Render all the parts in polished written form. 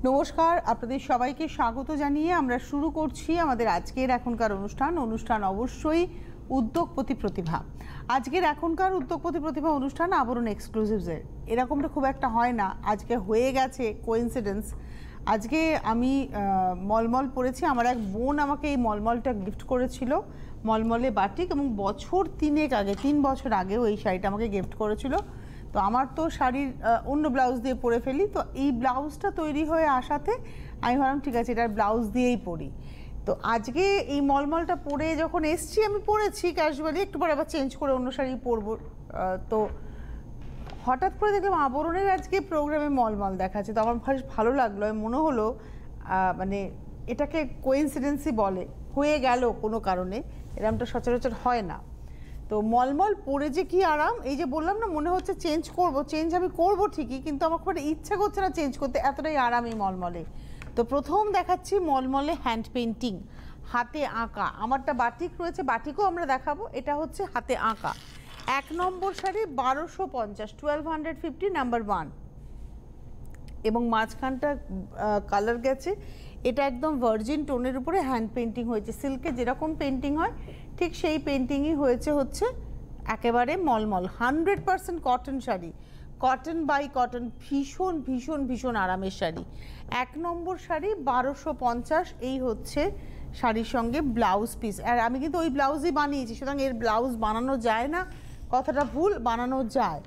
নমস্কার, আপনাদের সবাইকে স্বাগত জানিয়ে আমরা শুরু করছি আমাদের আজকের এখনকার অনুষ্ঠান অবশ্যই উদ্যোগপতি প্রতিভা। আজকের এখনকার উদ্যোগপতি প্রতিভা অনুষ্ঠান আবরণ এক্সক্লুসিভসের। এরকমটা খুব একটা হয় না, আজকে হয়ে গেছে কোইন্সিডেন্স। আজকে আমি মলমল পরেছি, আমার এক বোন আমাকে এই মলমলটা গিফট করেছিল, মলমলে বাটিক, এবং বছর 3 বছর আগেও এই শাড়িটা আমাকে গিফট করেছিল। তো আমার তো শাড়ির অন্য ব্লাউজ দিয়ে পরে ফেলি, তো এই ব্লাউজটা তৈরি হয়ে আসাতে আমি ভাবলাম ঠিক আছে এটার ব্লাউজ দিয়েই পরি। তো আজকে এই মলমলটা পরে যখন এসছি, আমি পরেছি ক্যাজুয়ালি, একটু পরে আবার চেঞ্জ করে অন্য শাড়ি পরবো। তো হঠাৎ করে দেখলাম আবরণের আজকে প্রোগ্রামে মলমল দেখাচ্ছে, তো আমার ভালো লাগলো। মনে হলো মানে এটাকে কোইন্সিডেন্সই বলে, হয়ে গেল কোনো কারণে, এরকমটা সচরাচর হয় না। তো মলমল পরে যে কি আরাম, এই যে বললাম না মনে হচ্ছে চেঞ্জ আমি করবো ঠিকই, কিন্তু আমার খুব ইচ্ছা করছে না চেঞ্জ করতে, এতটাই আরাম এই মলমলে। তো প্রথম দেখাচ্ছি মলমলে হ্যান্ড পেন্টিং, হাতে আঁকা। আমারটা বাটিক রয়েছে, বাটিকও আমরা দেখাবো। এটা হচ্ছে হাতে আঁকা 1 নম্বর শাড়ি, 1250, 1250, নাম্বার 1। এবং মাঝখানটা কালার গেছে, এটা একদম ভার্জিন টোনের উপরে হ্যান্ড পেন্টিং হয়েছে। সিল্কে যেরকম পেন্টিং হয় ঠিক সেই পেন্টিংই হয়েছে, হচ্ছে একেবারে মলমল 100% cotton sari, cotton by cotton, ভীষণ ভীষণ ভীষণ আরামের শাড়ি। 1 নম্বর শাড়ি 1250, এই হচ্ছে শাড়ির সঙ্গে ব্লাউজ পিস। আর আমি কিন্তু ওই ব্লাউজই বানিয়েছি, সুতরাং এর ব্লাউজ বানানো যায় না, কথাটা ভুল, বানানো যায়।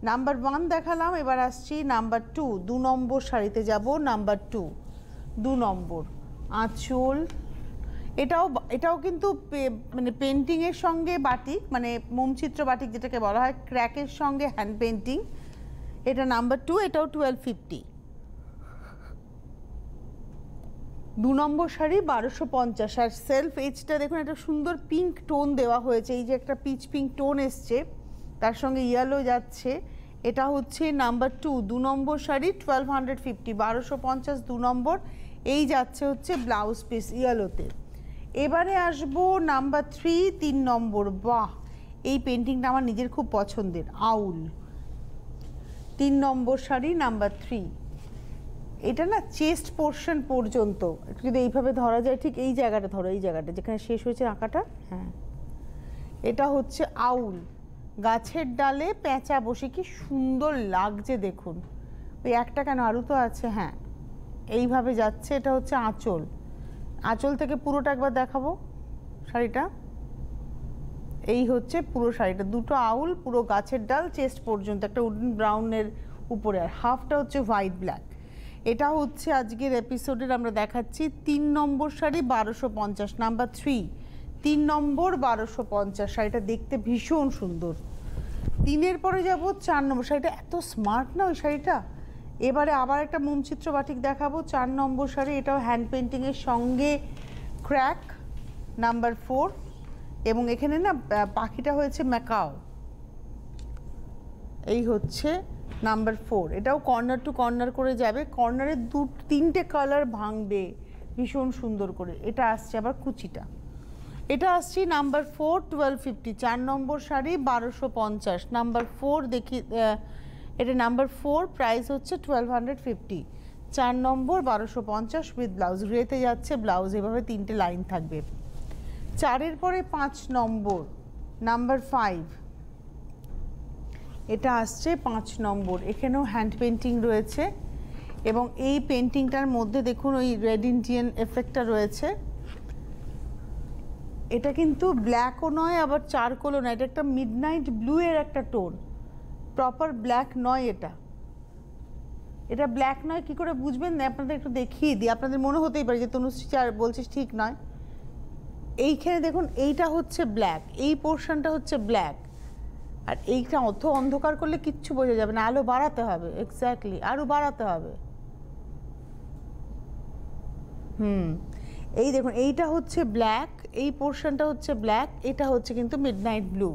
নাম্বার 1 দেখালাম, এবার আসছি নাম্বার 2, 2 নম্বর শাড়িতে যাব। নাম্বার 2 নম্বর আঁচল, এটাও কিন্তু মানে পেন্টিংয়ের সঙ্গে বাটিক, মানে মোমচিত্র বাটিক যেটাকে বলা হয়, ক্র্যাকের সঙ্গে হ্যান্ড পেন্টিং। এটা নাম্বার 2, এটাও 1250। 2 নম্বর শাড়ি 1250। আর সেলফ এজটা দেখুন, একটা সুন্দর পিঙ্ক টোন দেওয়া হয়েছে, এই যে একটা পিচ পিঙ্ক টোন এসছে, তার সঙ্গে ইয়েলো যাচ্ছে। এটা হচ্ছে নাম্বার 2 নম্বর শাড়ি, 1250, 1250, 2 নম্বর। এই যাচ্ছে হচ্ছে ব্লাউজ পিস ইয়েলোতে। এবারে আসবো নাম্বার 3 নম্বর। বাহ, এই পেন্টিংটা আমার নিজের খুব পছন্দের, আউল। 3 নম্বর শাড়ি, নাম্বার 3। এটা না চেস্ট পোর্শন পর্যন্ত, একটু যদি এইভাবে ধরা যায়, ঠিক এই জায়গাটা ধরো, এই জায়গাটা যেখানে শেষ হয়েছে আঁকাটা, হ্যাঁ, এটা হচ্ছে আউল। গাছের ডালে পেঁচা বসে, কি সুন্দর লাগছে দেখুন। ওই একটা কেন, আরও তো আছে, হ্যাঁ, এইভাবে যাচ্ছে। এটা হচ্ছে আঁচল, আঁচল থেকে পুরোটা একবার দেখাবো শাড়িটা। এই হচ্ছে পুরো শাড়িটা, দুটো আউল, পুরো গাছের ডাল, চেস্ট পর্যন্ত, একটা উডেন ব্রাউনের উপরে, আর হাফটা হচ্ছে হোয়াইট ব্ল্যাক। এটা হচ্ছে আজকের এপিসোডের আমরা দেখাচ্ছি 3 নম্বর শাড়ি, 1250, নাম্বার 3 নম্বর 1250। শাড়িটা দেখতে ভীষণ সুন্দর। 3-এর পরে যাব 4 নম্বর শাড়িটা, এত স্মার্ট না ওই শাড়িটা। এবারে আবার একটা মোমচিত্র বাটিক দেখাবো, 4 নম্বর শাড়ি, এটাও হ্যান্ড পেন্টিংয়ের সঙ্গে ক্র্যাক, নাম্বার 4। এবং এখানে না পাখিটা হয়েছে ম্যাকাও, এই হচ্ছে নাম্বার 4। এটাও কর্নার টু কর্নার করে যাবে, কর্নারে 2-3টে কালার ভাঙবে ভীষণ সুন্দর করে। এটা আসছে আবার কুচিটা, এটা আসছি নাম্বার 4, 1250, 4 নম্বর শাড়ি, 1250, নাম্বার 4 দেখি। এটা নাম্বার 4, প্রাইস হচ্ছে 1250, 4 নম্বর 1250 উইথ ব্লাউজ। গ্রেতে যাচ্ছে ব্লাউজ, এভাবে 3টে লাইন থাকবে। 4-এর পরে 5 নম্বর, নাম্বার 5। এটা আসছে 5 নম্বর, এখানেও হ্যান্ড পেন্টিং রয়েছে, এবং এই পেন্টিংটার মধ্যে দেখুন ওই রেড ইন্ডিয়ান এফেক্টটা রয়েছে। এটা কিন্তু ব্ল্যাকও নয়, আবার চারকোলও নয়, এটা একটা মিডনাইট ব্লু এর একটা টোন, প্রপার ব্ল্যাক নয়। এটা ব্ল্যাক নয়, কি করে বুঝবেন না, আপনাদের একটু দেখিয়ে দিই। আপনাদের মনে হতেই পারে যে তনুশ্রী চার বলছিস, ঠিক নয়। এইখানে দেখুন, এইটা হচ্ছে ব্ল্যাক, এই পোর্শনটা হচ্ছে ব্ল্যাক, আর এইটা অত অন্ধকার করলে কিচ্ছু বোঝা যাবে না, আলো বাড়াতে হবে, এক্স্যাক্টলি আরও বাড়াতে হবে। এই দেখুন, এইটা হচ্ছে ব্ল্যাক, এই পোর্শনটা হচ্ছে ব্ল্যাক, এটা হচ্ছে কিন্তু মিডনাইট ব্লু।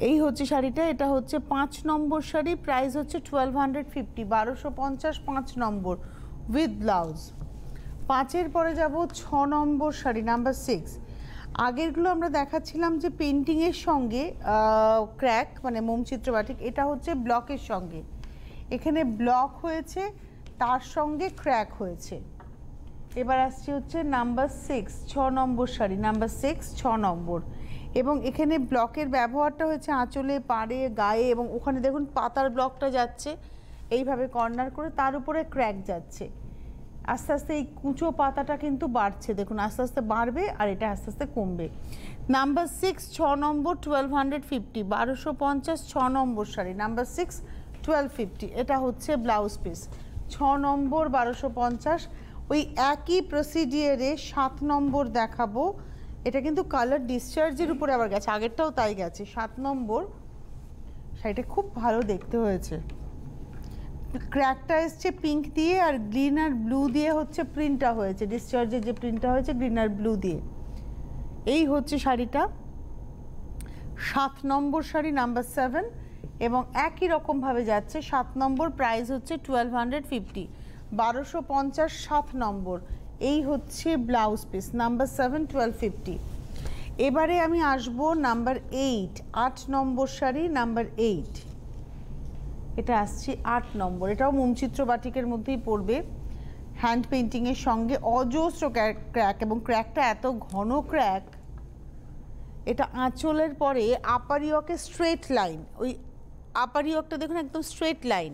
এই হচ্ছে শাড়িটা, এটা হচ্ছে 5 নম্বর শাড়ি, প্রাইস হচ্ছে 1250, 1250, 5 নম্বর উইথ ব্লাউজ। 5-এর পরে যাব 6 নম্বর শাড়ি, নাম্বার 6। আগেরগুলো আমরা দেখাচ্ছিলাম যে পেন্টিংয়ের সঙ্গে ক্র্যাক, মানে মোমচিত্র বাটিক, এটা হচ্ছে ব্লকের সঙ্গে। এখানে ব্লক হয়েছে, তার সঙ্গে ক্র্যাক হয়েছে। এবার আসছে হচ্ছে নাম্বার 6, 6 নম্বর শাড়ি, নাম্বার 6, 6 নম্বর। এবং এখানে ব্লকের ব্যবহারটা হয়েছে আঁচলে, পাড়ে, গায়ে, এবং ওখানে দেখুন পাতার ব্লকটা যাচ্ছে এইভাবে কর্নার করে, তার উপরে ক্র্যাক যাচ্ছে। আস্তে আস্তে এই কুচো পাতাটা কিন্তু বাড়ছে, দেখুন আস্তে আস্তে বাড়বে আর এটা আস্তে আস্তে কমবে। নাম্বার 6, 6 নম্বর, 1250, 1250, 6 নম্বর শাড়ি, নাম্বার 6, 1250। এটা হচ্ছে ব্লাউজ পিস, 6 নম্বর 1250। ওই একই প্রসিডিয়ারে 7 নম্বর দেখাবো। এটা কিন্তু কালার ডিসচার্জের উপরে আবার গেছে, আগেরটাও তাই গেছে। 7 নম্বর শাড়িটা খুব ভালো দেখতে হয়েছে। ক্র্যাকটা এসছে পিঙ্ক দিয়ে, আর গ্রিন আর ব্লু দিয়ে হচ্ছে প্রিন্টটা হয়েছে, ডিসচার্জের যে প্রিন্টটা হয়েছে গ্রিন আর ব্লু দিয়ে। এই হচ্ছে শাড়িটা, 7 নম্বর শাড়ি, নাম্বার 7। এবং একই রকমভাবে যাচ্ছে। 7 নম্বর প্রাইস হচ্ছে 1250, 1250, 7 নম্বর। এই হচ্ছে ব্লাউজ পিস, নাম্বার 7, 1250। এবারে আমি আসবো নাম্বার 8, 8 নম্বর শাড়ি, নাম্বার 8। এটা আসছে 8 নম্বর। এটাও মোমচিত্র বাটিকের মধ্যেই পড়বে, হ্যান্ড পেইন্টিংয়ের সঙ্গে। অজস্র ক্র্যাক, এবং ক্র্যাকটা এত ঘন ক্র্যাক, এটা আঁচলের পরে আপার ইয়কে স্ট্রেট লাইন, ওই আপার ইয়কটা দেখুন একদম স্ট্রেট লাইন,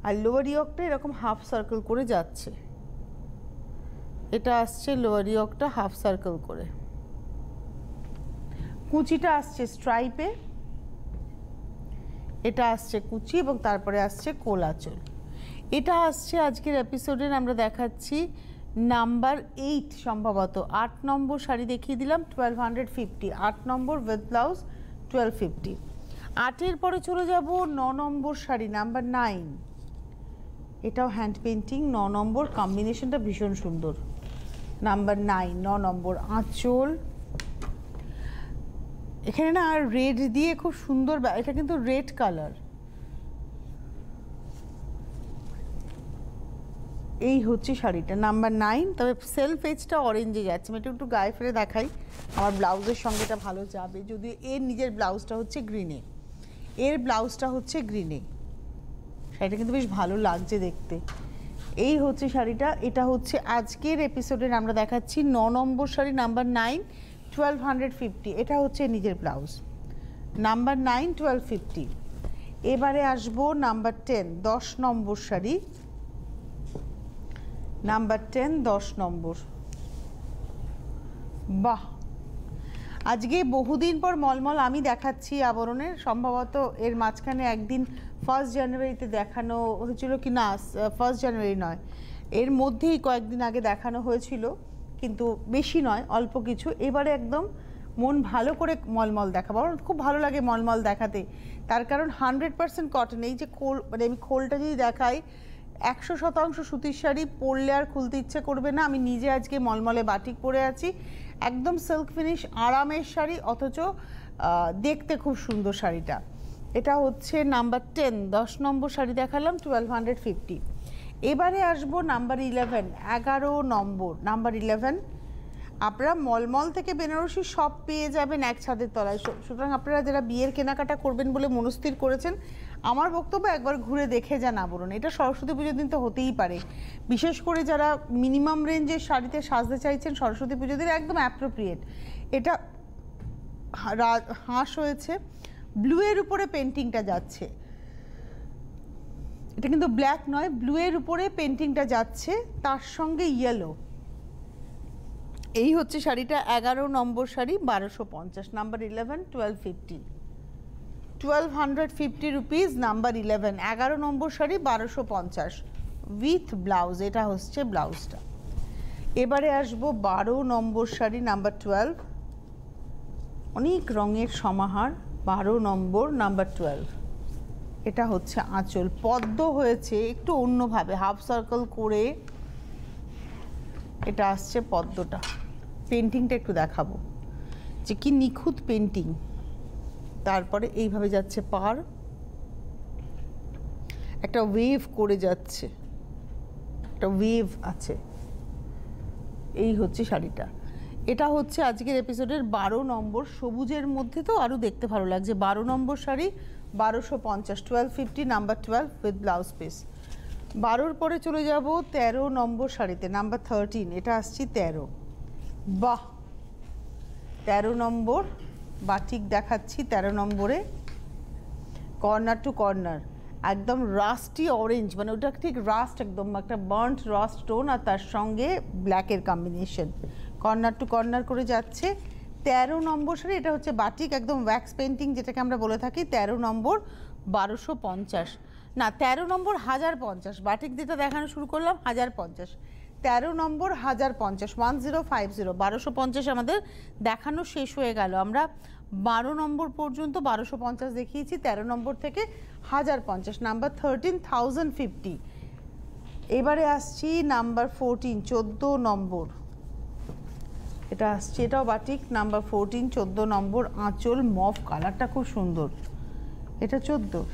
আর লোয়ার ইয়কটা এরকম হাফ সার্কেল করে যাচ্ছে। এটা আসছে লোয়ার ইয়কটা হাফ সার্কেল করে, কুচিটা আসছে স্ট্রাইপে, এটা আসছে কুচি, এবং তারপরে আসছে কোল আঁচল। এটা আসছে আজকের এপিসোডের আমরা দেখাচ্ছি নাম্বার 8, সম্ভবত 8 নম্বর শাড়ি দেখিয়ে দিলাম, 1250, 8 নম্বর উইথ ব্লাউজ, 1250। 8-এর পরে চলে যাব 9 নম্বর শাড়ি, নাম্বার 9। এটাও হ্যান্ড পেইন্টিং, 9 নম্বর, কম্বিনেশনটা ভীষণ সুন্দর। নাম্বার 9, 9 নম্বর। আঁচল এখানে না রেড দিয়ে খুব সুন্দর, এটা কিন্তু রেড কালার। এই হচ্ছে শাড়িটা, নাম্বার 9। তবে সেলফ এজটা অরেঞ্জে যাচ্ছে, আমি একটু গায়ে ফেলে দেখাই, আমার ব্লাউজের সঙ্গে এটা ভালো যাবে। যদিও এর নিজের ব্লাউজটা হচ্ছে গ্রিনে, এর ব্লাউজটা হচ্ছে গ্রিনে। শাড়িটা কিন্তু বেশ ভালো লাগছে দেখতে। এই হচ্ছে শাড়িটা। এটা হচ্ছে আজকের এপিসোডের আমরা দেখাচ্ছি 9 নম্বর শাড়ি, নাম্বার 9, 1250। এটা হচ্ছে নিজের ব্লাউজ, নাম্বার 9, 1250। এবারে আসবো নাম্বার 10, 10 নম্বর শাড়ি, নাম্বার 10, 10 নম্বর। বাহ, আজকে বহুদিন পর মলমল আমি দেখাচ্ছি আবরণের। সম্ভবত এর মাঝখানে একদিন 1 জানুয়ারিতে দেখানো হয়েছিল কি না, 1 জানুয়ারি নয়, এর মধ্যেই কয়েকদিন আগে দেখানো হয়েছিল, কিন্তু বেশি নয়, অল্প কিছু। এবারে একদম মন ভালো করে মলমল দেখাবো, আমার খুব ভালো লাগে মলমল দেখাতে, তার কারণ 100% কটন। এই যে খোল, মানে আমি খোলটা যদি দেখাই, 100% সুতির শাড়ি পরলে আর খুলতে ইচ্ছে করবে না। আমি নিজে আজকে মলমলে বাটিক পরে আছি, একদম সিল্ক ফিনিশ, আরামের শাড়ি, অথচ দেখতে খুব সুন্দর শাড়িটা। এটা হচ্ছে নাম্বার 10, 10 নম্বর শাড়ি দেখালাম, 1250। এবারে আসবো নাম্বার 11, 11 নম্বর, নাম্বার 11। আপনারা মলমল থেকে বেনারসি সব পেয়ে যাবেন এক ছাদের তলায়। সুতরাং আপনারা যারা বিয়ের কেনাকাটা করবেন বলে মনস্থির করেছেন, আমার বক্তব্য একবার ঘুরে দেখে যান আবরণ। এটা সরস্বতী পুজোর দিন তো হতেই পারে, বিশেষ করে যারা মিনিমাম রেঞ্জের শাড়িতে সাজতে চাইছেন সরস্বতী পুজোর দিন, একদম অ্যাপ্রোপ্রিয়েট। এটা হাঁস হয়েছে, ব্লু এর উপরে পেন্টিংটা যাচ্ছে, এটা কিন্তু ব্ল্যাক নয়, ব্লু এর উপরে পেন্টিংটা যাচ্ছে, তার সঙ্গে ইয়েলো। এই হচ্ছে শাড়িটা, 11 number sari, 1250, number 11, 1250, 1250 rupees, number 11, 11 number sari, 1250 with blouse. এটা হচ্ছে ব্লাউজটা। এবারে আসবো 12 নম্বর শাড়ি, নাম্বার 12, অনেক রঙের সমাহার, 12 নম্বর, নাম্বার 12। এটা হচ্ছে আঁচল, পদ্ম হয়েছে একটু অন্যভাবে, হাফ সার্কেল করে এটা আসছে পদ্মটা। পেন্টিংটা একটু দেখাবো যে কি নিখুঁত পেন্টিং। তারপরে এইভাবে যাচ্ছে পার, একটা ওয়েভ করে যাচ্ছে, একটা ওয়েভ আছে। এই হচ্ছে শাড়িটা। এটা হচ্ছে আজকের এপিসোডের 12 নম্বর, সবুজের মধ্যে তো আরও দেখতে ভালো লাগছে। 12 number sari 1250, 1250, number 12 with blouse piece. 12-র পরে চলে যাব 13 নম্বর শাড়িতে, নাম্বার 13, এটা আসছি 13। বাহ, 13 নম্বর বাটিক দেখাচ্ছি। 13 নম্বরে কর্নার টু কর্নার একদম রাস্টি অরেঞ্জ, মানে ওটা ঠিক রাস্ট, একদম একটা বার্ন্ট রাস্ট টোন, আর তার সঙ্গে ব্ল্যাকের কম্বিনেশন, কর্নার টু কর্নার করে যাচ্ছে। 13 নম্বর শাড়ি, এটা হচ্ছে বাটিক, একদম ওয়্যাক্স পেন্টিং যেটাকে আমরা বলে থাকি। 13 নম্বর 1250, না 13 নম্বর 1050, বাটিক যেটা দেখানো শুরু করলাম 1050, 13 নম্বর 1050, 1050, 1250 আমাদের দেখানো শেষ হয়ে গেল। আমরা 12 নম্বর পর্যন্ত 1250 দেখিয়েছি, 13 নম্বর থেকে 1050, নাম্বার 13 1050। এবারে আসছি নাম্বার 14, 14 নম্বর, এটা আসছে, এটাও বাটিক, নাম্বার 14, 14 নম্বর, আঁচল মভ, কালারটা খুব সুন্দর। এটা 14,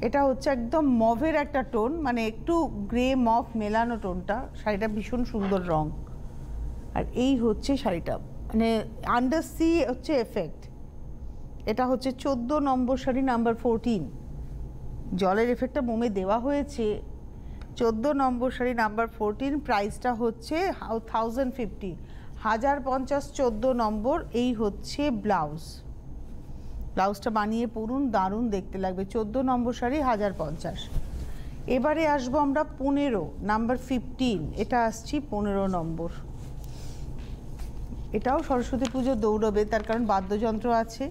এটা হচ্ছে একদম মভের একটা টোন, মানে একটু গ্রে মভ মেলানো টোনটা, শাড়িটা ভীষণ সুন্দর রং। আর এই হচ্ছে শাড়িটা, মানে আন্ডার সি হচ্ছে এফেক্ট। এটা হচ্ছে 14 নম্বর শাড়ি, নাম্বার 14, জলের এফেক্টটা মোমে দেওয়া হয়েছে। 14 নম্বর শাড়ি নাম্বার 14, প্রাইসটা হচ্ছে 1050, 1050, 14 নম্বর। এই হচ্ছে ব্লাউজ, ব্লাউজটা বানিয়ে পরুন, দারুণ দেখতে লাগবে। 14 নম্বর শাড়ি 1050। এবারে আসবো আমরা 15, নাম্বার 15, এটা আসছি 15 নম্বর। এটাও সরস্বতী পুজো দৌড়বে, তার কারণ বাদ্যযন্ত্র আছে।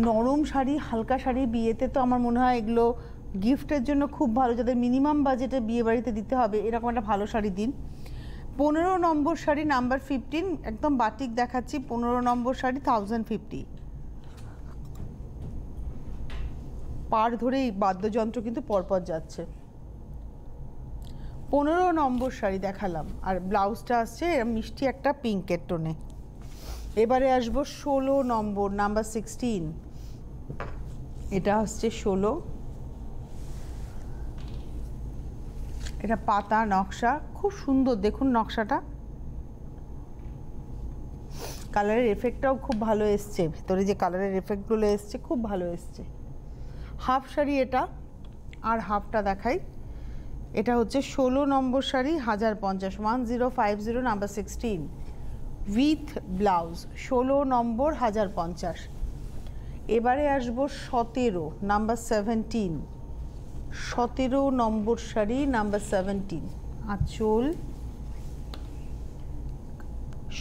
নরম শাড়ি, হালকা শাড়ি, বিয়েতে তো আমার মনে হয় এগুলো গিফটের জন্য খুব ভালো, যাদের মিনিমাম বাজেটে বিয়ে বাড়িতে দিতে হবে, এরকম একটা ভালো শাড়ি দিন। 15 নম্বর শাড়ি নাম্বার 15, একদম বাটিক দেখাচ্ছি। 15 নম্বর শাড়ি 1050, পার ধরে এই বাদ্যযন্ত্র কিন্তু পরপর যাচ্ছে। 15 নম্বর শাড়ি দেখালাম, আর ব্লাউজটা আসছে এরকম মিষ্টি একটা পিঙ্কের টোনে। এবারে আসবো 16 নম্বর, নাম্বার 16, এটা হচ্ছে 16, এটা পাতা নকশা, খুব সুন্দর, দেখুন নকশাটা, কালারের এফেক্টটাও খুব ভালো এসছে, ভিতরে যে কালারের এফেক্টগুলো এসছে খুব ভালো এসছে। হাফ শাড়ি এটা, আর হাফটা দেখাই। এটা হচ্ছে 16 নম্বর শাড়ি 1050, 1050, নাম্বার 16 উইথ ব্লাউজ, 16 নম্বর 1050। এবারে আসবো 17, নাম্বার 17, 17 নম্বর শাড়ি নাম্বার 17, আঁচল,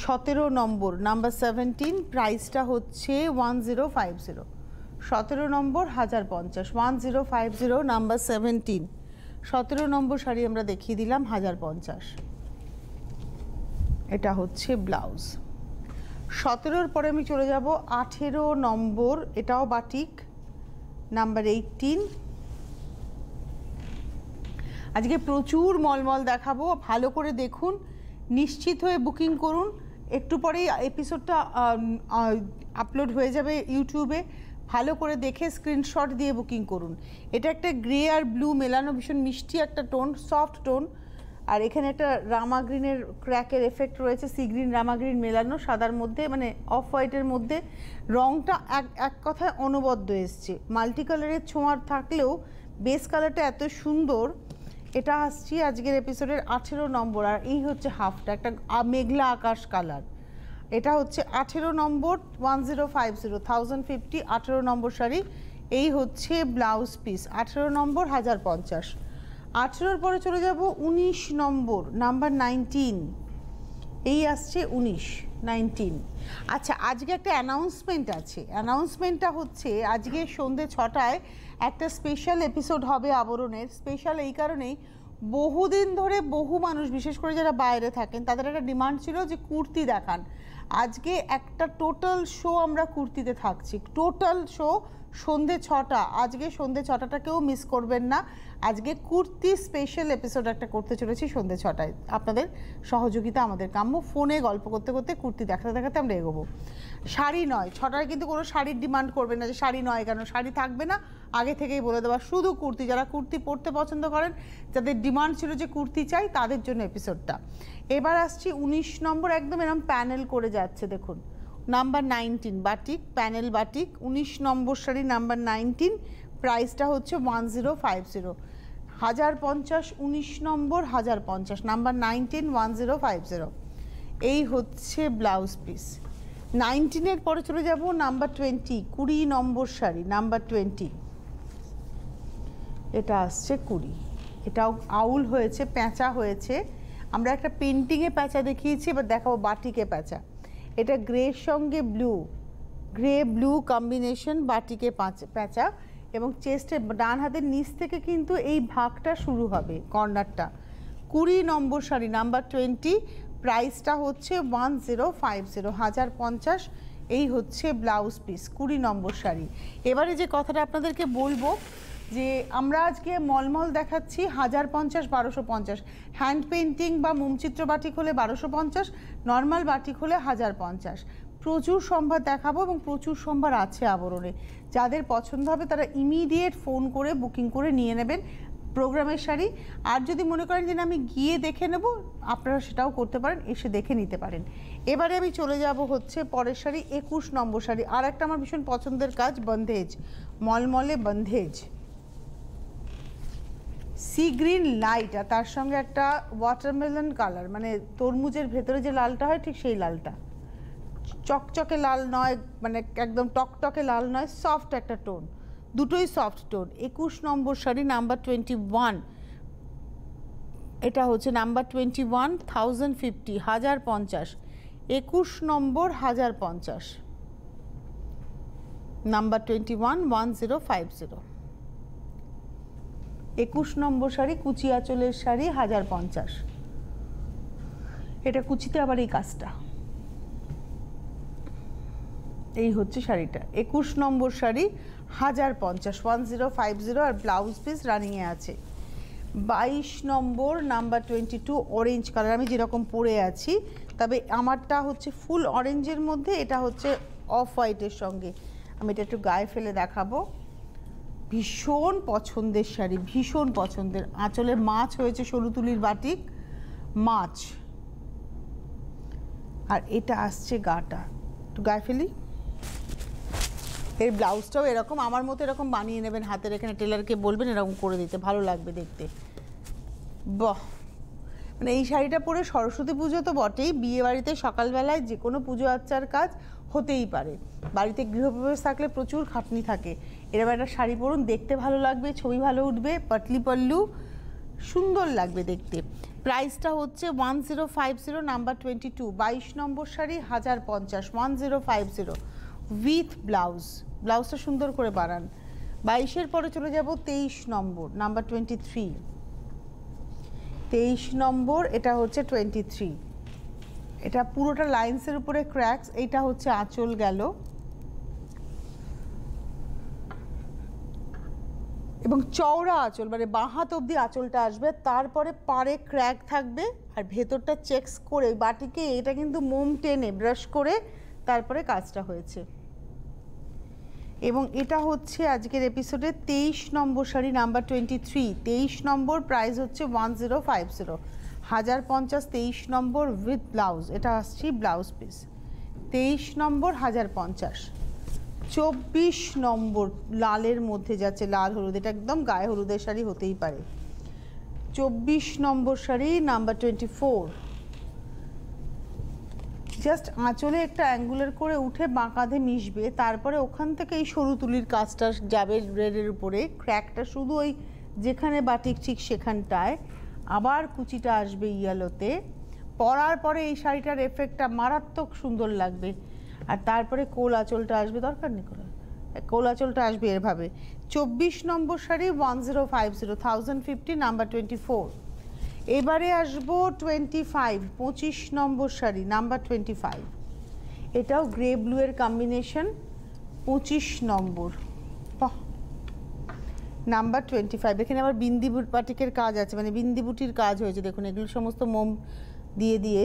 17 নম্বর নাম্বার 17, প্রাইসটা হচ্ছে 1050, 17 নম্বর 1050, 1050, নাম্বার 17, 17 নম্বর শাড়ি আমরা দেখিয়ে দিলাম 1050। এটা হচ্ছে ব্লাউজ। 17-র পরে আমি চলে যাব 18 নম্বর, এটাও বাটিক, নাম্বার 18। আজকে প্রচুর মলমল দেখাবো, ভালো করে দেখুন, নিশ্চিত হয়ে বুকিং করুন। একটু পরেই এপিসোডটা আপলোড হয়ে যাবে ইউটিউবে, ভালো করে দেখে স্ক্রিনশট দিয়ে বুকিং করুন। এটা একটা গ্রে আর ব্লু মেলানো ভীষণ মিষ্টি একটা টোন, সফট টোন, আর এখানে একটা রামা গ্রিনের ক্র্যাকের এফেক্ট রয়েছে, সি গ্রিন রামা গ্রিন মেলানো সাদার মধ্যে, মানে অফ হোয়াইটের মধ্যে। রংটা এক কথায় অনবদ্য এসছে, মাল্টি কালারের ছোঁয়ার থাকলেও বেস কালারটা এত সুন্দর। এটা আসছি আজকের এপিসোডের 18 নম্বর, আর এই হচ্ছে হাফটা, একটা মেঘলা আকাশ কালার। এটা হচ্ছে 18 নম্বর, 1050, 1050, 18 নম্বর শাড়ি। এই হচ্ছে ব্লাউজ পিস, 18 নম্বর 1050। 18-র পরে চলে যাব 19 নম্বর, নাম্বার 19, এই আসছে 19। আচ্ছা, আজকে একটা অ্যানাউন্সমেন্ট আছে। অ্যানাউন্সমেন্টটা হচ্ছে আজকে সন্ধ্যে 6টায় একটা স্পেশাল এপিসোড হবে আবরণের। স্পেশাল এই কারণেই, বহুদিন ধরে বহু মানুষ, বিশেষ করে যারা বাইরে থাকেন, তাদের একটা ডিমান্ড ছিল যে কুর্তি দেখান। আজকে একটা টোটাল শো আমরা কুর্তিতে থাকছি, টোটাল শো সন্ধে 6টা, আজকে সন্ধে 6টাটাকেও মিস করবেন না। আজকে কুর্তি স্পেশাল এপিসোড একটা করতে চলেছি সন্ধে 6টায়, আপনাদের সহযোগিতা আমাদের কাম্য। ফোনে গল্প করতে করতে কুর্তি দেখাতে দেখাতে আমরা এগোবো। শাড়ি নয়, 6টায় কিন্তু কোনো শাড়ির ডিমান্ড করবেন না যে শাড়ি নয় কেন, শাড়ি থাকবে না, আগে থেকেই বলে দেওয়া, শুধু কুর্তি। যারা কুর্তি পরতে পছন্দ করেন, যাদের ডিমান্ড ছিল যে কুর্তি চাই, তাদের জন্য এপিসোডটা। এবার আসছি 19 নম্বর, একদম এরকম প্যানেল করে যাচ্ছে দেখুন, নাম্বার 19 বাটিক, প্যানেল বাটিক, 19 নম্বর শাড়ি নাম্বার 19, প্রাইসটা হচ্ছে 1050, 1050, 19 নম্বর 1050, নাম্বার 19, 1050। এই হচ্ছে ব্লাউজ পিস। 19-এর পরে চলে যাব নাম্বার 20, 20 নম্বর শাড়ি নাম্বার 20, এটা আসছে 20। এটাও আউল হয়েছে, প্যাঁচা হয়েছে। আমরা একটা পেন্টিংয়ে প্যাঁচা দেখিয়েছি, এবার দেখাবো বাটিকে প্যাঁচা। এটা গ্রের সঙ্গে ব্লু, গ্রে ব্লু কম্বিনেশন, বাটিকে প্যাঁচা। এবং চেস্টের ডান হাতের নিচ থেকে কিন্তু এই ভাগটা শুরু হবে, কর্নারটা। 20 নম্বর শাড়ি নাম্বার 20, প্রাইসটা হচ্ছে 1050, 1050। এই হচ্ছে ব্লাউজ পিস, 20 নম্বর শাড়ি। এবারে যে কথাটা আপনাদেরকে বলবো, যে আমরা আজকে মলমল দেখাচ্ছি 1050, 1250। হ্যান্ড পেন্টিং বা মোমচিত্র বাটিক হলে 1250, নর্মাল বাটিক হলে 1050। প্রচুর সম্ভার দেখাবো এবং প্রচুর সম্ভার আছে আবরণে। যাদের পছন্দ হবে তারা ইমিডিয়েট ফোন করে বুকিং করে নিয়ে নেবেন প্রোগ্রামের শাড়ি। আর যদি মনে করেন যে আমি গিয়ে দেখে নেব, আপনারা সেটাও করতে পারেন, এসে দেখে নিতে পারেন। এবারে আমি চলে যাব হচ্ছে পরের শাড়ি, 21 নম্বর শাড়ি। আর একটা আমার ভীষণ পছন্দের কাজ, বন্ধেজ, মলমলে বন্ধেজ, সি গ্রিন লাইট, আর তার সঙ্গে একটা ওয়াটারমেলন কালার, মানে তরমুজের ভেতরে যে লালটা হয় ঠিক সেই লালটা, চকচকে লাল নয়, মানে একদম টকটকে লাল নয়, সফট একটা টোন, দুটোই সফট টোন। 21 নম্বর শাড়ি নাম্বার 21, এটা হচ্ছে নাম্বার 21, 1050, 1050, 21 নম্বর 1050, নাম্বার 21, 1050। 21 নম্বর শাড়ি, কুচি আঁচলের শাড়ি, 1050। এটা কুচিতে আবার এই কাজটা, এই হচ্ছে শাড়িটা। 21 নম্বর শাড়ি 1050, 1050, আর ব্লাউজ পিস রানিংয়ে আছে। 22 নম্বর নাম্বার 22, অরেঞ্জ কালার, আমি যেরকম পরে আছি, তবে আমারটা হচ্ছে ফুল অরেঞ্জের মধ্যে, এটা হচ্ছে অফ হোয়াইটের সঙ্গে। আমি এটা একটু গায়ে ফেলে দেখাবো। ভীষণ পছন্দের শাড়ি, ভীষণ পছন্দের। আঁচলে মাছ হয়েছে, সরু তুলির বাটিক মাছ, আর এটা আসছে গাটা, একটু গায়ে ফেলি। এর ব্লাউজটাও এরকম, আমার মতো এরকম বানিয়ে নেবেন হাতের, এখানে টেলারকে বলবেন এরকম করে দিতে, ভালো লাগবে দেখতে। বাহ, মানে এই শাড়িটা পরে সরস্বতী পুজো তো বটেই, বিয়ে বাড়িতে সকালবেলায় যে কোনো পুজো আচ্চার কাজ হতেই পারে। বাড়িতে গৃহপ্রবেশ থাকলে প্রচুর খাটনি থাকে, এরকম একটা শাড়ি পরুন, দেখতে ভালো লাগবে, ছবি ভালো উঠবে, পাটলি পল্লু, সুন্দর লাগবে দেখতে। প্রাইসটা হচ্ছে 1050, number 22, 22 number sari 1050, 1050 with blouse. ব্লাউজটা সুন্দর করে বানান। 22-এর পরে চলে যাব 23 নম্বর, নাম্বার 23, 23 নম্বর, এটা হচ্ছে 23। এটা পুরোটা লাইন্সের উপরে ক্র্যাকস, এইটা হচ্ছে আঁচল গেল, এবং চওড়া আঁচল, মানে বাঁ হাত অবধি আঁচলটা আসবে, তারপরে পাড়ে ক্র্যাক থাকবে, আর ভেতরটা চেকস করে বাটিকে এটা কিন্তু মোম টেনে ব্রাশ করে তারপরে কাজটা হয়েছে। এবং এটা হচ্ছে আজকের এপিসোডে 23 নম্বর শাড়ি নাম্বার 23, 23 নম্বর, প্রাইস হচ্ছে 1050, 1050, 23 নম্বর উইথ ব্লাউজ। এটা আসছে ব্লাউজ পিস, 23 নম্বর 1050। 24 নম্বর লালের মধ্যে যাচ্ছে, লাল হলুদ, এটা একদম গায়ে হলুদের শাড়ি হতেই পারে। 24 নম্বর শাড়ি নাম্বার 24, জাস্ট আঁচলে একটা অ্যাঙ্গুলার করে উঠে বাঁ কাঁধে মিশবে, তারপরে ওখান থেকে এই সরু তুলির কাজটা যাবে রেডের উপরে, ক্র্যাকটা শুধু ওই যেখানে বাটিক ঠিক সেখানটায়, আবার কুচিটা আসবে ইয়েলোতে। পরার পরে এই শাড়িটার এফেক্টটা মারাত্মক সুন্দর লাগবে। আর তারপরে কোল আঁচলটা আসবে, দরকার নেই করে, কোল আঁচলটা আসবে এভাবে। 24 নম্বর শাড়ি 1050, 1050, নাম্বার 24। এবারে আসবো 25, 25 নম্বর শাড়ি নাম্বার 25। এটাও গ্রে ব্লু এর কম্বিনেশন, 25 নম্বর, বাহ, নাম্বার 25। এখানে আবার বিন্দি বাটিকের কাজ আছে, মানে বিন্দি বুটির কাজ হয়েছে। দেখুন এগুলো সমস্ত মোম দিয়ে দিয়ে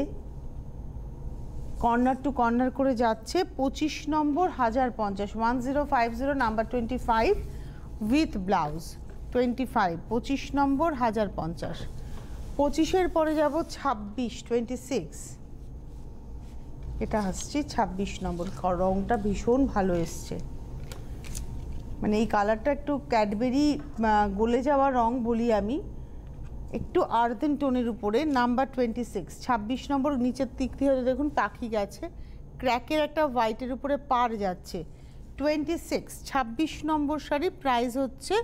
কর্নার টু কর্নার করে যাচ্ছে। 25 নম্বর 1050, 1050, নাম্বার 25 উইথ ব্লাউজ। 25 নম্বর 1050। 25-এর পরে যাব 26। এটা আসছে 26 নম্বর। রংটা ভীষণ ভালো এসছে, মানে এই কালারটা একটু ক্যাডবেরি গলে যাওয়া রং বলি আমি, একটু আর্থেন টোনের উপরে। নাম্বার 26, 26 নম্বর। নিচের দিক দিয়ে দেখুন পাখি গেছে, ক্র্যাকের একটা হোয়াইটের উপরে পার যাচ্ছে। 26 নম্বর শাড়ি, প্রাইস হচ্ছে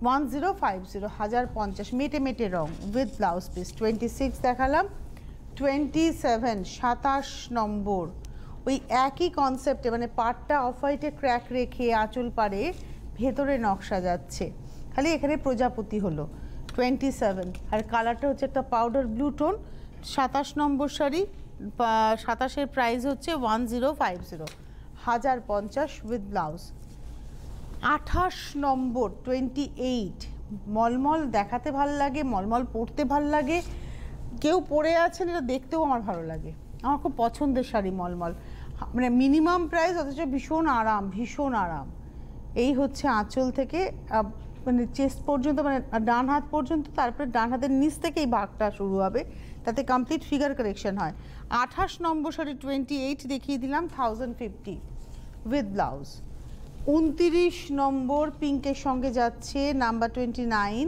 1050, 1050, মেটে মেটে রং উইথ ব্লাউজ পিস। 26 দেখালাম। 27, 27 নম্বর। ওই একই কনসেপ্টে, মানে পাড়টা অফ হোয়াইটে ক্র্যাক রেখে আঁচল পাড়ে ভেতরে নকশা যাচ্ছে, খালি এখানে প্রজাপতি হলো। 27, আর কালারটা হচ্ছে একটা পাউডার ব্লু টোন। 27 নম্বর শাড়ি, 27-এর প্রাইস হচ্ছে 1050, 1050 উইথ ব্লাউজ। 28 নম্বর 28, মলমল দেখাতে ভাল লাগে, মলমল পরতে ভাল লাগে। কেউ পরে আছেন, এটা দেখতেও আমার ভালো লাগে, আমার খুব পছন্দের শাড়ি মলমল। মানে মিনিমাম প্রাইস, অথচ ভীষণ আরাম, ভীষণ আরাম। এই হচ্ছে আঁচল থেকে মানে চেস্ট পর্যন্ত, মানে ডান হাত পর্যন্ত, তারপরে ডান হাতের নিচ থেকে এই ভাগটা শুরু হবে, তাতে কমপ্লিট ফিগার কারেকশন হয়। 28 নম্বর শাড়ি 28 দেখিয়ে দিলাম, 1050 উইথ ব্লাউজ। 29 নম্বর পিঙ্কের সঙ্গে যাচ্ছে, নাম্বার 29।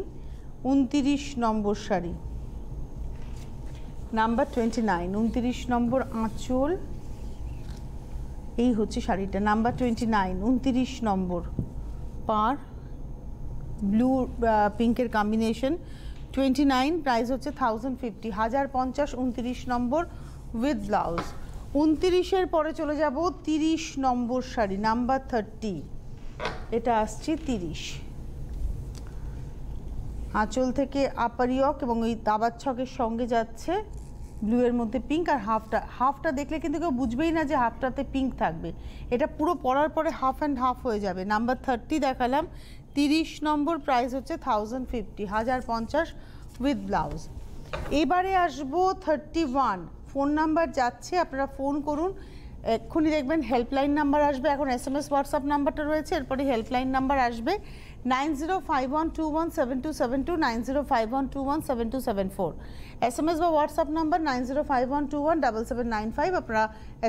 29 নম্বর শাড়ি, নাম্বার 29, 29 নম্বর আঁচল। এই হচ্ছে শাড়িটা, নাম্বার 29, 29 নম্বর পার, ব্লু পিঙ্কের কম্বিনেশন। 29, প্রাইস হচ্ছে 1050, 1050, 29 নম্বর উইথ ব্লাউজ। 29-এর পরে চলে যাব 30 নম্বর শাড়ি, নাম্বার 30। এটা আসছে 30, আঁচল থেকে আপার ইয়ক এবং ওই দাবার ছকের সঙ্গে যাচ্ছে ব্লু এর মধ্যে পিঙ্ক। আর হাফটা দেখলে কিন্তু কেউ বুঝবেই না যে হাফটাতে পিঙ্ক থাকবে, এটা পুরো পরার পরে হাফ অ্যান্ড হাফ হয়ে যাবে। নাম্বার 30 দেখালাম। 30 নম্বর, প্রাইস হচ্ছে 1050, 1050 উইথ ব্লাউজ। এবারে আসবো 31। ফোন নাম্বার যাচ্ছে, আপনারা ফোন করুন, এক্ষুনি দেখবেন হেল্পলাইন নাম্বার আসবে। এখন SMS হোয়াটসঅ্যাপ নাম্বারটা রয়েছে, এরপরে হেল্পলাইন নাম্বার আসবে 9051217272, 9051217274। SMS বা হোয়াটসঅ্যাপ নাম্বার 9051217795। আপনারা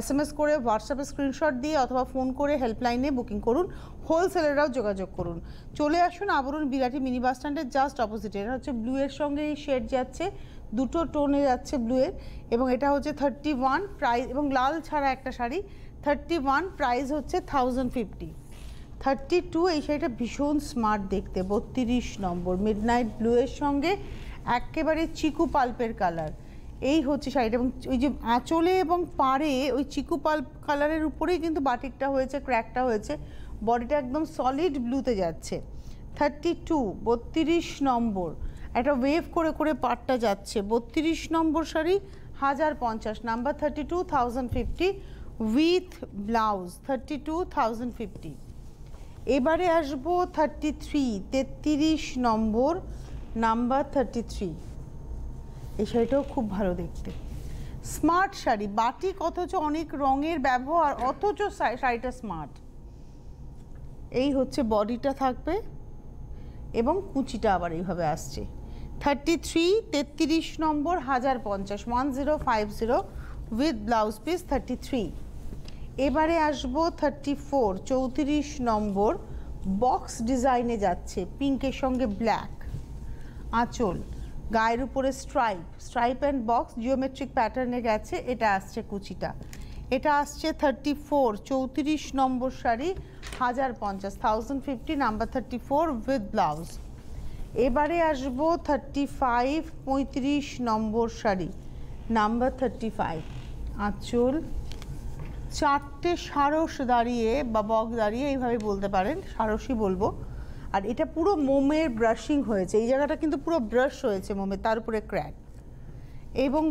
SMS করে হোয়াটসঅ্যাপে স্ক্রিনশট দিয়ে অথবা ফোন করে হেল্পলাইনে বুকিং করুন। হোলসেলাররাও যোগাযোগ করুন। চলে আসুন আবরণ বিরাটি মিনি বাস স্ট্যান্ডের জাস্ট অপোজিটে। এটা হচ্ছে ব্লু এর সঙ্গে এই শেড যাচ্ছে, দুটো টোনে যাচ্ছে ব্লু এর, এবং এটা হচ্ছে 31 প্রাইস, এবং লাল ছাড়া একটা শাড়ি। 31 প্রাইস হচ্ছে 1050। 32, এই শাড়িটা ভীষণ স্মার্ট দেখতে, 32 নম্বর মিডনাইট ব্লু এর সঙ্গে একেবারে চিকু পাল্পের কালার। এই হচ্ছে শাড়িটা, এবং ওই যে আঁচলে এবং পাড়ে ওই চিকু পাল্প কালারের উপরেই কিন্তু বাটিকটা হয়েছে, ক্র্যাকটা হয়েছে, বডিটা একদম সলিড ব্লুতে যাচ্ছে। 32, 32 নম্বর, একটা ওয়েভ করে করে পাটটা যাচ্ছে। 32 নম্বর শাড়ি 1050, নাম্বার 32, 1050 উইথ ব্লাউজ। 32, 1050। এবারে আসবো 33, 33 নম্বর, নাম্বার 33। এই শাড়িটাও খুব ভালো দেখতে, স্মার্ট শাড়ি, বাটিক অথচ অনেক রঙের ব্যবহার, অথচ শাড়িটা স্মার্ট। এই হচ্ছে বডিটা থাকবে এবং কুচিটা আবার এইভাবে আসছে। 33, 33 নম্বর 1050, 1050 উইথ ব্লাউজ পিস। 33। এবারে আসবো 34, 34 নম্বর, বক্স ডিজাইনে যাচ্ছে, পিঙ্কের সঙ্গে ব্ল্যাক আঁচল, গায়ের উপরে স্ট্রাইপ অ্যান্ড বক্স জিওমেট্রিক প্যাটার্নে গেছে। এটা আসছে কুচিটা, এটা আসছে 34, 34 নম্বর শাড়ি 1050, 1050, নাম্বার 34 উইথ ব্লাউজ। এবারে আসবো 35, 35 নম্বর শাড়ি, নাম্বার 35, আঁচল, চারটে সারস দাঁড়িয়ে বা বক দাঁড়িয়ে, এইভাবে বলতে পারেন, সারসই বলবো। আর এটা পুরো মোমের ব্রাশিং হয়েছে, এই জায়গাটা কিন্তু পুরো ব্রাশ হয়েছে মোমের, তার উপরে ক্র্যাক, এবং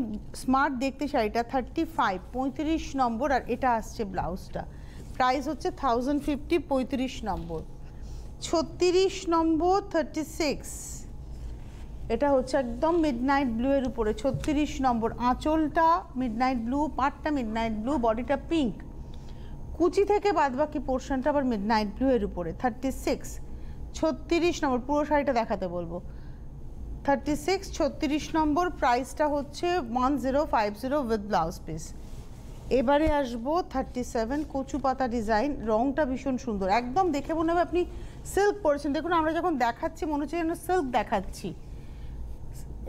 স্মার্ট দেখতে শাড়িটা। 35, 35 নম্বর, আর এটা আসছে ব্লাউজটা। প্রাইস হচ্ছে 1050, 35 নম্বর। 36 নম্বর 36, এটা হচ্ছে একদম মিডনাইট ব্লু এর উপরে 36 নম্বর। আঁচলটা মিডনাইট ব্লু, পাটটা মিডনাইট ব্লু, বডিটা পিঙ্ক, কুচি থেকে বাদবাকি পোর্শনটা আবার মিডনাইট ব্লু এর উপরে। 36 36 নম্বর, পুরো শাড়িটা দেখাতে বলবো। 36 36 নম্বর, প্রাইসটা হচ্ছে 1050 উইথ ব্লাউজ পিস। এবারে আসবো 37, কচু পাতা ডিজাইন, রংটা ভীষণ সুন্দর, একদম দেখে মনে হবে আপনি সিল্ক পরেছেন। দেখুন আমরা যখন দেখাচ্ছি মনে হচ্ছে যেন সিল্ক দেখাচ্ছি।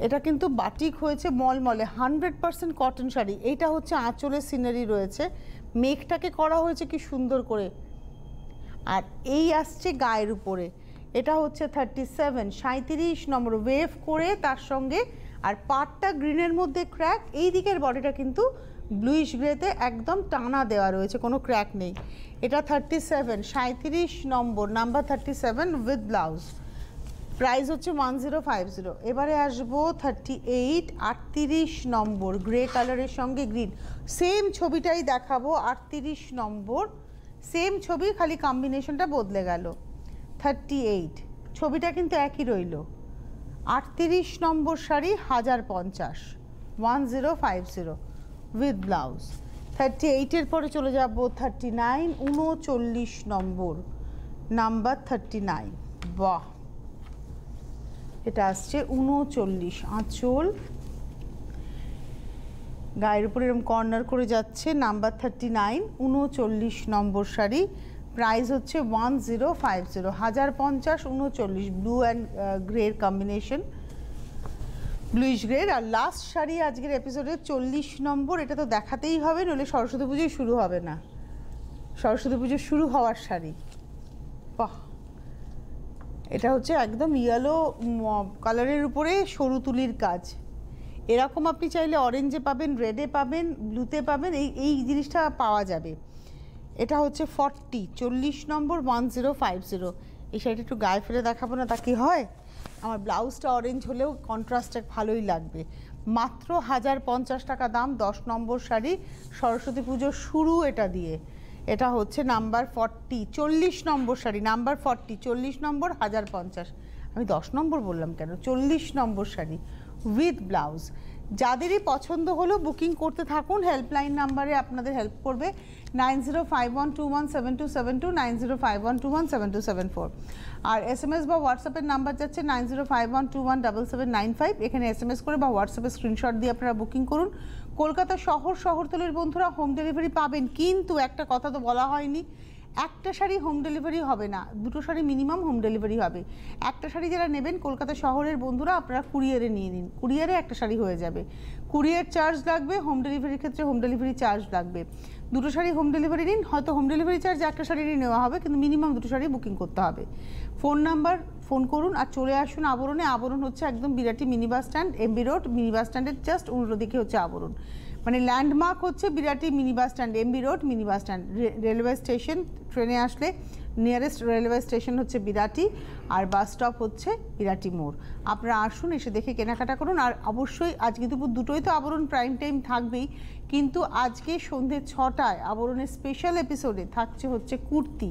এটা কিন্তু বাটিক হয়েছে মলমলে, 100% কটন শাড়ি। এইটা হচ্ছে আঁচলের সিনারি রয়েছে, মেঘটাকে করা হয়েছে কি সুন্দর করে, আর এই আসছে গায়ের উপরে। এটা হচ্ছে 37 37 নম্বর, ওয়েভ করে তার সঙ্গে, আর পাটটা গ্রিনের মধ্যে ক্র্যাক, এই দিকের বডিটা কিন্তু ব্লুইশ গ্রেতে একদম টানা দেওয়া রয়েছে, কোনো ক্র্যাক নেই। এটা 37 37 নম্বর, নাম্বার 37 উইথ ব্লাউজ, প্রাইস হচ্ছে 1050। এবারে আসবো 38 38 নম্বর, গ্রে কালারের সঙ্গে গ্রিন, সেম ছবিটাই দেখাবো। 38 নম্বর, সেম ছবি, খালি কম্বিনেশনটা বদলে গেল। 38, ছবিটা কিন্তু একই রইল। 38 নম্বর শাড়ি 1050, 1050 উইথ ব্লাউজ। 38-এর পরে চলে যাব 39 39 নম্বর, নাম্বার 39। বাহ, এটা আসছে 39, আঁচল গায়ের উপরে এরকম কর্নার করে যাচ্ছে, নাম্বার 39 39 নম্বর শাড়ি, প্রাইস হচ্ছে 1050, 1050 39, ব্লু অ্যান্ড গ্রের কম্বিনেশন, ব্লুইশ গ্রের। আর লাস্ট শাড়ি আজকের এপিসোডে 40 নম্বর, এটা তো দেখাতেই হবে, নইলে সরস্বতী পুজোই শুরু হবে না, সরস্বতী পুজো শুরু হওয়ার শাড়ি। বাহ, এটা হচ্ছে একদম ইয়েলো কালারের উপরে সরু তুলির কাজ। এরকম আপনি চাইলে অরেঞ্জে পাবেন, রেডে পাবেন, ব্লুতে পাবেন, এই জিনিসটা পাওয়া যাবে। এটা হচ্ছে 40 নম্বর, 1050। এই শাড়িটা একটু গায়ে ফেলে দেখাবো না, তা কি হয়? আমার ব্লাউজটা অরেঞ্জ হলেও কন্ট্রাস্টটা ভালোই লাগবে। মাত্র 1050 টাকা দাম, 10 নম্বর শাড়ি, সরস্বতী পুজোর শুরু এটা দিয়ে। এটা হচ্ছে নাম্বার 40, 40 নম্বর শাড়ি, নাম্বার 40 40 নম্বর, 1050। আমি 10 নম্বর বললাম কেন, 40 নম্বর শাড়ি উইথ ব্লাউজ। যাদেরই পছন্দ হলো বুকিং করতে থাকুন, হেল্পলাইন নাম্বারে আপনাদের হেল্প করবে 9051217272, 9051217274। আর SMS বা হোয়াটসঅ্যাপের নাম্বার যাচ্ছে 9051217795। এখানে SMS করে বা হোয়াটসঅ্যাপে স্ক্রিনশট দিয়ে আপনারা বুকিং করুন। কলকাতা শহরতলির বন্ধুরা হোম ডেলিভারি পাবেন, কিন্তু একটা কথা তো বলা হয়নি, একটা শাড়ি হোম ডেলিভারি হবে না, দুটো শাড়ি মিনিমাম হোম ডেলিভারি হবে। একটা শাড়ি যারা নেবেন কলকাতা শহরের বন্ধুরা আপনারা কুরিয়ারে নিয়ে নিন, কুরিয়ারে একটা শাড়ি হয়ে যাবে, কুরিয়ার চার্জ লাগবে, হোম ডেলিভারির ক্ষেত্রে হোম ডেলিভারি চার্জ লাগবে। দুটো শাড়ি হোম ডেলিভারি নিন, হয়তো হোম ডেলিভারি চার্জ একটা শাড়িরই নেওয়া হবে, কিন্তু মিনিমাম দুটো শাড়ি বুকিং করতে হবে। ফোন নাম্বার, ফোন করুন আর চলে আসুন আবরণে। আবরণ হচ্ছে একদম Birati mini bus stand, MB road, mini bus স্ট্যান্ডের জাস্ট উল্টো দিকে হচ্ছে আবরণ, মানে ল্যান্ডমার্ক হচ্ছে Birati mini bus stand, MB road mini bus stand. Railway station, ট্রেনে আসলে নিয়ারেস্ট রেলওয়ে স্টেশন হচ্ছে বিরাটি, আর বাস স্টপ হচ্ছে বিরাটি মোড়। আপনারা আসুন, এসে দেখে কেনাকাটা করুন। আর অবশ্যই আজকে দুপুর দুটোই তো আবরণ প্রাইম টাইম থাকবেই, কিন্তু আজকে সন্ধ্যে 6টায় আবরণের স্পেশাল এপিসোডে থাকছে হচ্ছে কুর্তি।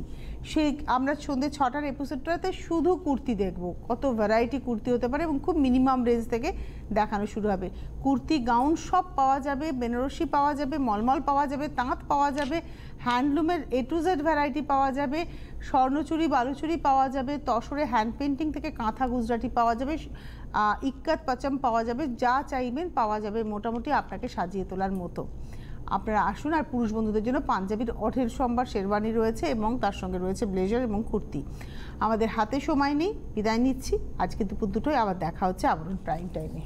সেই আমরা সন্ধ্যে 6টার এপিসোডটাতে শুধু কুর্তি দেখব, কত ভ্যারাইটি কুর্তি হতে পারে, এবং খুব মিনিমাম রেঞ্জ থেকে দেখানো শুরু হবে। কুর্তি, গাউন সব পাওয়া যাবে, বেনারসি পাওয়া যাবে, মলমল পাওয়া যাবে, তাঁত পাওয়া যাবে, হ্যান্ডলুমের A to Z ভ্যারাইটি পাওয়া যাবে, স্বর্ণচুরি বালুচুরি পাওয়া যাবে, তসরে হ্যান্ড পেন্টিং থেকে কাঁথা গুজরাটি পাওয়া যাবে, ইক্কাত পাচাম পাওয়া যাবে, যা চাইবেন পাওয়া যাবে মোটামুটি আপনাকে সাজিয়ে তোলার মতো। আপনারা আসুন। আর পুরুষ বন্ধুদের জন্য পাঞ্জাবির অঢেল সম্ভার শেরওয়ানি রয়েছে, এবং তার সঙ্গে রয়েছে ব্লেজার এবং কুর্তি। আমাদের হাতে সময় নেই, বিদায় নিচ্ছি। আজকে দুপুর দুটোয় আবার দেখা হচ্ছে আবরণ প্রাইম টাইমে।